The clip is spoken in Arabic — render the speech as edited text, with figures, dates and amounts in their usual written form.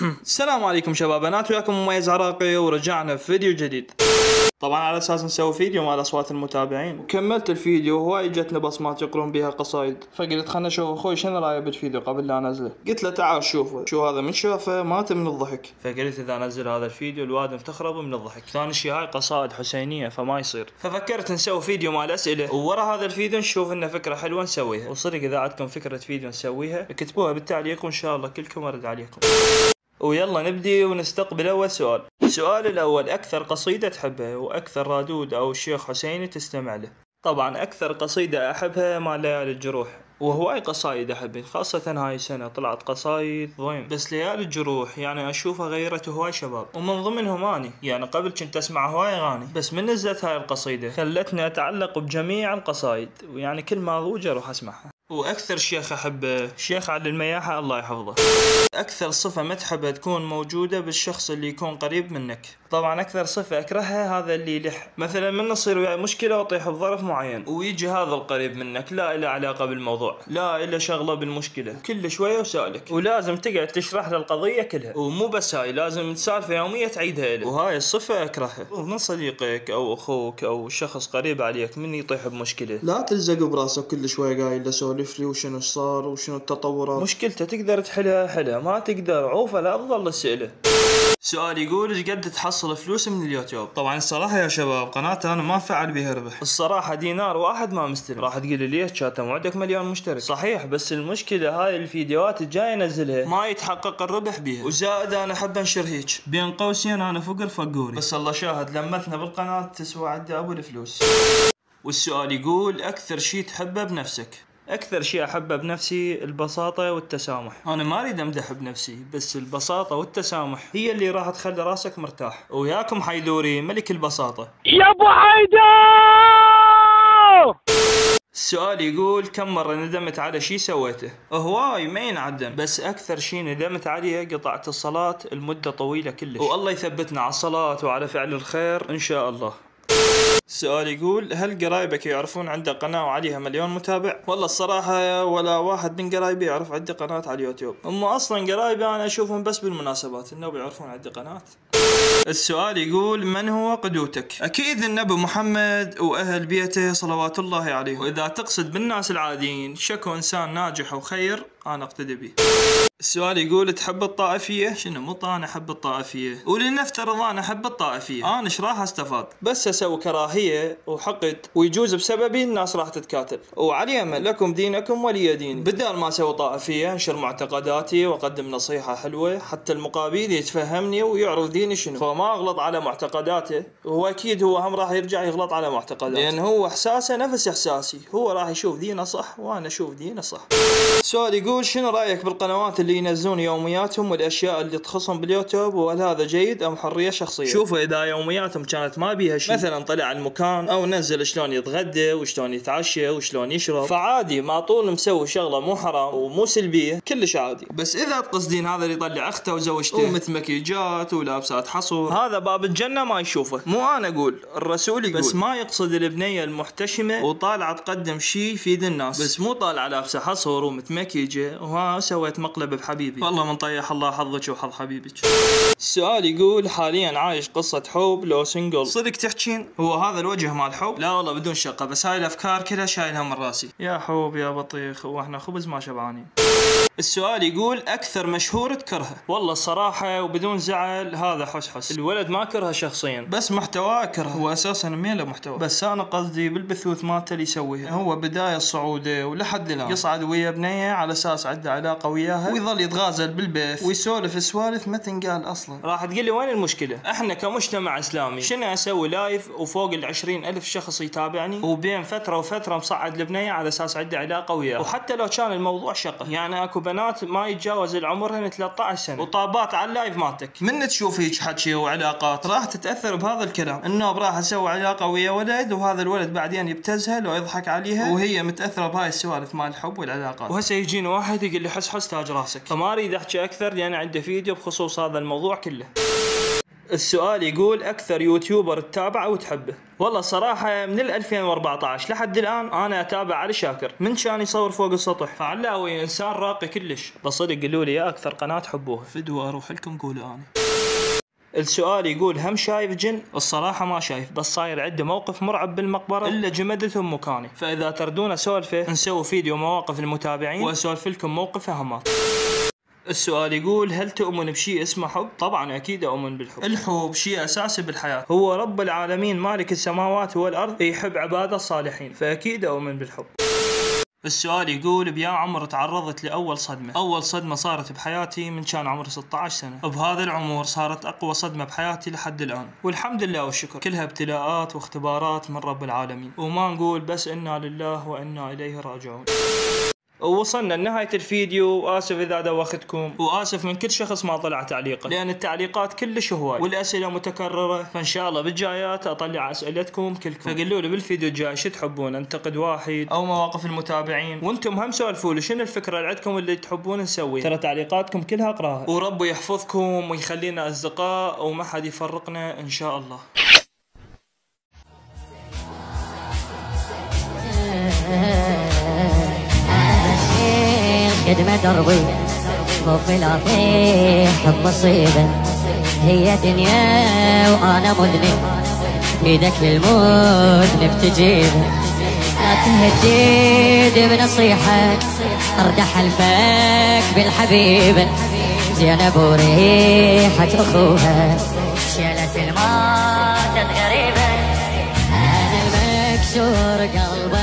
السلام عليكم شباب بنات، وياكم مميز عراقي ورجعنا في فيديو جديد. طبعا على اساس نسوي فيديو مال اصوات المتابعين، وكملت الفيديو وهواي جتنا بصمات يقرون بها قصايد، فقلت خلنا نشوف اخوي شنو رايه بالفيديو قبل لا انزله. قلت له تعال شوفه، شو هذا من شافه مات من الضحك، فقلت اذا انزل هذا الفيديو الوادم تخرب من الضحك. ثاني شيء هاي قصائد حسينيه فما يصير، ففكرت نسوي فيديو مال اسئله، وورا هذا الفيديو نشوف انه فكره حلوه نسويها. وصدق اذا عندكم فكره فيديو نسويها اكتبوها بالتعليق وان شاء الله كلكم ارد عليكم. ويلا نبدي ونستقبل أول سؤال. السؤال الأول، أكثر قصيدة تحبها وأكثر رادود أو الشيخ حسيني تستمع له؟ طبعا أكثر قصيدة أحبها مال ليالي الجروح، وهواي قصايد أحبها، خاصة هاي السنة طلعت قصايد ضيم، بس ليالي الجروح يعني أشوفها غيرت هواي شباب، ومن ضمنهم أني يعني قبل كنت أسمع هواي أغاني، بس من نزلت هاي القصيدة خلتني أتعلق بجميع القصايد، ويعني كل ما أضوج أروح أسمعها. واكثر شيخ احبه شيخ علي المياحة الله يحفظه. اكثر صفة ما تحبها تكون موجودة بالشخص اللي يكون قريب منك؟ طبعا اكثر صفة اكرهها هذا اللي يلح، مثلا من تصير وياي مشكلة واطيح بظرف معين ويجي هذا القريب منك لا له علاقة بالموضوع، لا له شغلة بالمشكلة، كل شوية وسالك، ولازم تقعد تشرح له القضية كلها، ومو بس هاي لازم سالفة يومية تعيدها له، وهاي الصفة اكرهها. من صديقك او اخوك او شخص قريب عليك من يطيح بمشكلة لا تلزق براسك كل شوية قايل له سولف لي وشنو صار وشنو التطورات، مشكلته تقدر تحلها ما تقدر عوفه لا تظل تسأله. سؤال يقول ايش قد تحصل فلوس من اليوتيوب؟ طبعا الصراحه يا شباب قناتي انا ما فعل بها ربح، الصراحه دينار واحد ما مستلم. راح تقول لي ليش شاتم وعندك مليون مشترك؟ صحيح، بس المشكله هاي الفيديوهات الجايه انزلها ما يتحقق الربح بها، وزائد انا احب انشر هيك بين قوسين انا فقر فقوري، بس الله شاهد لمتنا بالقناه تسوى عدى ابو الفلوس. والسؤال يقول اكثر شيء تحبه بنفسك؟ أكثر شيء أحبه بنفسي البساطة والتسامح. أنا ما أريد أمدح بنفسي، بس البساطة والتسامح هي اللي راح تخلي راسك مرتاح. وياكم حيدوري ملك البساطة يا أبو حيدر. السؤال يقول كم مرة ندمت على شيء سويته؟ هواي ما ينعدم، بس أكثر شيء ندمت عليه قطعت الصلاة المدة طويلة كلش، والله يثبتنا على الصلاة وعلى فعل الخير إن شاء الله. السؤال يقول هل قرايبك يعرفون عندك قناة وعليها مليون متابع؟ والله الصراحة ولا واحد من قرايبي يعرف عندي قناة على اليوتيوب، هم أصلا قرايبي أنا أشوفهم بس بالمناسبات إنه بيعرفون عندي قناة. السؤال يقول من هو قدوتك؟ أكيد النبي محمد وأهل بيته صلوات الله عليه، وإذا تقصد بالناس العاديين شكو إنسان ناجح وخير أنا أقتدي به. السؤال يقول تحب الطائفية؟ شنو مو أنا أحب الطائفية، ولنفترض أنا أحب الطائفية، أنا إيش راح أستفاد؟ بس أسوي كراهية وحقد ويجوز بسببي الناس راح تتكاتل، وعلي أمل لكم دينكم ولي ديني. بدال ما أسوي طائفية أنشر معتقداتي وأقدم نصيحة حلوة حتى المقابل يتفهمني ويعرف ديني شنو، فما أغلط على معتقداته، وهو أكيد هو هم راح يرجع يغلط على معتقداته، لأن هو إحساسه نفس إحساسي، هو راح يشوف دينه صح وأنا أشوف دينه صح. السؤال يقول شنو رأيك بالقنوات اللي ينزلون يومياتهم والاشياء اللي تخصهم باليوتيوب، وهل هذا جيد ام حريه شخصيه؟ شوفوا اذا يومياتهم كانت ما بيها شيء، مثلا طلع المكان او نزل شلون يتغدى وشلون يتعشى وشلون يشرب، فعادي ما طول مسوي شغله مو حرام ومو سلبيه كلش عادي. بس اذا تقصدين هذا اللي يطلع اخته وزوجته ومتمكيجات ولابسات حصور، هذا باب الجنه ما يشوفه، مو انا اقول الرسول يقول، بس ما يقصد البنيه المحتشمه وطالعه تقدم شيء يفيد الناس، بس مو طالعه لابسه حصور ومتمكيجه وها سويت مقلب بحبيبي، والله من طيح الله حظك وحظ حبيبك. السؤال يقول حاليا عايش قصة حب لو سنجل؟ صدق تحكين هو هذا الوجه مال حب؟ لا والله بدون شقة، بس هاي الافكار كلها شايلها من راسي. يا حب يا بطيخ واحنا خبز ما شبعانين. السؤال يقول اكثر مشهور تكرهه؟ والله الصراحة وبدون زعل هذا حسحس، الولد ما كرهه شخصيا بس محتواه كرهه، هو اساسا ميله محتوى، بس انا قصدي بالبثوث مالته اللي يسويها، هو بداية صعوده ولحد الان يصعد ويا بنية على اساس عنده علاقة وياها ويظل يتغازل بالبث ويسولف سوالف ما تنقال اصلا. راح تقول لي وين المشكلة؟ احنا كمجتمع اسلامي شنو اسوي لايف وفوق 20,000 شخص يتابعني، وبين فترة وفترة مصعد البنية على اساس عنده علاقة وياها، وحتى لو كان الموضوع شقة، يعني اكو بنات ما يتجاوز العمرهن 13 سنة وطابات على اللايف مالتك، من تشوف هيك حكي وعلاقات راح تتأثر بهذا الكلام، انه راح اسوي علاقة ويا ولد وهذا الولد بعدين يبتزها ويضحك عليها وهي متأثرة بهاي السوالف مال الحب والعلاقات، وهسه يجيني واحد يقول لي حس تاج راسك، فما اريد احكي اكثر لان عنده فيديو بخصوص هذا الموضوع كله. السؤال يقول أكثر يوتيوبر تتابعه وتحبه. والله صراحة من 2014 لحد الآن أنا أتابع علي شاكر من كان يصور فوق السطح. فعلاوي إنسان راقي كلش. بصدق قولوا لي يا أكثر قناة تحبوها فدوة أروح لكم قولوا أنا. السؤال يقول هم شايف جن؟ الصراحة ما شايف، بس صاير عندي موقف مرعب بالمقبرة إلا جمدتهم مكاني، فإذا تردون أسولفه نسوي فيديو مواقف المتابعين وأسولف لكم موقف همات. السؤال يقول هل تؤمن بشيء اسمه حب؟ طبعا أكيد أؤمن بالحب. الحب شيء أساسي بالحياة، هو رب العالمين مالك السماوات والأرض يحب عباده الصالحين، فأكيد أؤمن بالحب. السؤال يقول بيا عمر تعرضت لأول صدمة. أول صدمة صارت بحياتي من كان عمري 16 سنة، بهذا العمر صارت أقوى صدمة بحياتي لحد الآن، والحمد لله والشكر، كلها ابتلاءات واختبارات من رب العالمين، وما نقول بس إنا لله وإنا إليه راجعون. ووصلنا لنهاية الفيديو، وآسف إذا دوختكم، وآسف من كل شخص ما طلع تعليقه، لأن التعليقات كلش هواي والأسئلة متكررة، فإن شاء الله بالجايات أطلع أسئلتكم كلكم. فقولوا لي بالفيديو الجاي شو تحبون، أنتقد واحد أو مواقف المتابعين، وأنتم هم سولفوا لي شنو الفكرة اللي عندكم اللي تحبون نسويه، ترى تعليقاتكم كلها أقراها، ورب يحفظكم ويخلينا أصدقاء وما حد يفرقنا إن شاء الله. قدم دربي خوف الأطيح حب مصيبة، هي دنيا وأنا مذنب، بيدك للمذنب تجيبه، لا تهديد بنصيحة أردح حلفك بالحبيبة، زينب وريحة أخوها شالت الماتت غريبة، أنا المكسور قلبي